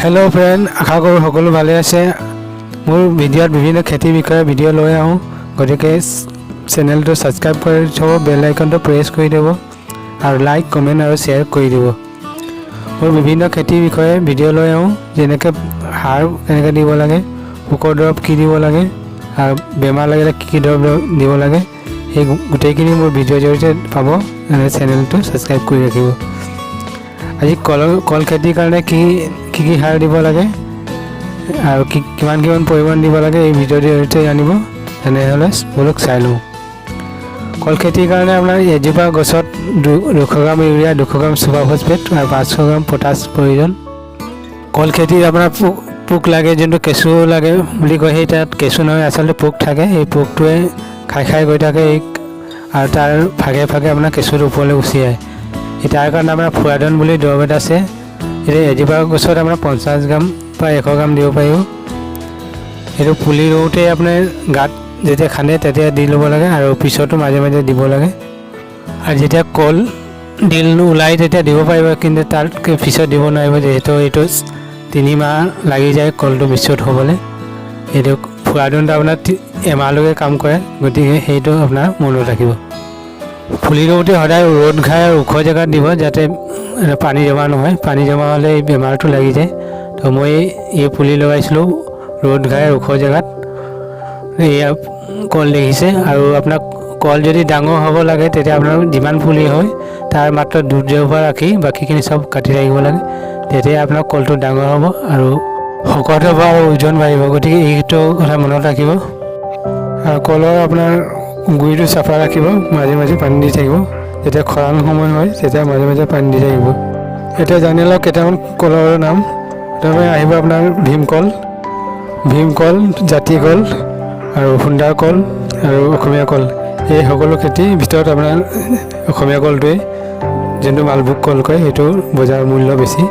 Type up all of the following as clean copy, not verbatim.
Hello friend, आशा करूँ सकलो भाले आछे। मोर भिडिओत विभिन्न खेती विषय भिडिओ লৈ आऊँ, गतिके चेनेलটো सबस्क्राइब কৰি থব, बेल आइकनটো प्रेस কৰি দিব और लाइक कमेन्ट और शेयर কৰি দিব। मोर विभिन्न खेती विषय भिडिओ লৈ आऊँ, जेनेके हार केनेके দিব লাগে, পোকৰ দৰৱ কি দিব লাগে और बेमार লাগিলে কি দৰৱ দিব লাগে, এই গোটেইখিনি मोर भिडिओ জৰিয়তে পাব। चेनेलটো सबस्क्राइब কৰি ৰাখিব। আজি কল খেতিৰ কাৰণে কি সাৰ দিব লাগে আৰু কিমান পৰিমাণ দিব লাগে এই ভিডিঅ'ৰ জৰিয়তে জানিব। তেনেহ'লে বলক চাই লওঁ। কল খেতিৰ কাৰণে আপোনাৰ এজোপা গছত 200 গ্ৰাম ইউৰিয়া, 200 গ্ৰাম সুপাৰ ফসফেট আৰু 500 গ্ৰাম পটাছ প্ৰয়োজন। কল খেতিত আপোনাৰ পোক লাগে, যোনটো কেঁচু লাগে বুলি কয়, সেই তাত কেঁচু নহয়, আচলতে পোক থাকে। এই পোকটোৱে খাই গৈ থাকে আৰু তাৰ ভাগে ভাগে আপোনাৰ কেঁচুটো ওপৰলৈ গুচি আহে। তাৰ কাৰণে আপোনাৰ ফুৰাডন বুলি দৰৱ এটা আছে। এতিয়া এজোপা গছত আপোনাৰ 50 গ্ৰাম বা 100 গ্ৰাম দিব পাৰিব। এইটো পুলি ৰুওঁতে আপোনাৰ গাঁত যেতিয়া খান্দে তেতিয়া দি ল'ব লাগে আৰু পিছতো মাজে মাজে দিব লাগে। আৰু যেতিয়া কল ডিল ওলাই তেতিয়া দিব পাৰিব, কিন্তু তাৰ পিছত দিব নোৱাৰিব, যিহেতু এইটো 3 মাহ লাগি যায় কলটো বিস্কুট হ'বলৈ। এইটো ফুৰাডনটো আপোনাৰ এমাহলৈকে কাম কৰে, গতিকে সেইটো আপোনাৰ মনত ৰাখিব। পুলি ৰুওঁতে সদায় ৰ'দ ঘাই আৰু ওখ জেগাত দিব, যাতে পানী জমা নহয়। পানী জমা হ'লে এই বেমাৰটো লাগি যায়। তো মই এই পুলি লগাইছিলোঁ ৰ'দ ঘাই ওখ জেগাত। এয়া কল দেখিছে। আৰু আপোনাক কল যদি ডাঙৰ হ'ব লাগে তেতিয়া আপোনাৰ যিমান পুলি হয় তাৰ মাত্ৰ 2 ৰাখি বাকীখিনি চব কাটি ৰাখিব লাগে। তেতিয়া আপোনাৰ কলটো ডাঙৰ হ'ব আৰু শকত হ'ব আৰু ওজন বাঢ়িব। গতিকে এইটো কথা মনত ৰাখিব। আৰু কলৰ আপোনাৰ গুৰিটো চাফা ৰাখিব, মাজে মাজে পানী দি থাকিব। যেতিয়া খৰাং সময় হয় তেতিয়া মাজে মাজে পানী দি থাকিব। এতিয়া জানি লওক কেইটামান কলৰ নাম। তাৰপৰা আহিব আপোনাৰ ভীমকল, জাতিকল আৰু সুন্দৰ কল আৰু অসমীয়া কল। এই সকলো খেতিৰ ভিতৰত আপোনাৰ অসমীয়া কলটোৱে, যোনটো মালভোগ কল কয়, সেইটোৰ বজাৰ মূল্য বেছি।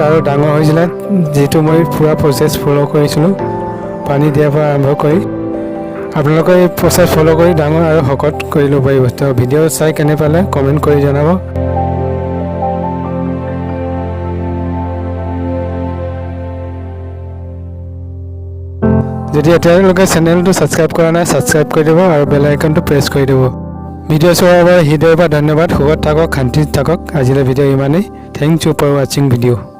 আৰু ডাঙৰ হৈছিলে, যিটো মই পুৰা প্ৰচেছ ফ'ল' কৰিছিলোঁ, পানী দিয়াৰ পৰা আৰম্ভ কৰি। আপোনালোকে এই প্ৰচেছ ফ'ল' কৰি ডাঙৰ আৰু শকত কৰি ল'ব পাৰিব। তো ভিডিঅ' চাই কেনে পালে কমেণ্ট কৰি জনাব। যদি এতিয়ালৈকে চেনেলটো ছাবস্ক্ৰাইব কৰা নাই, ছাবস্ক্ৰাইব কৰি দিব আৰু বেল আইকনটো প্ৰেছ কৰি দিব। ভিডিঅ' চোৱাৰ বাবে হৃদয়ৰ পৰা ধন্যবাদ। সুখত থাকক, শান্তিত থাকক। আজিলৈ ভিডিঅ' ইমানেই। থেংক ইউ ফৰ ৱাচিং ভিডিঅ'।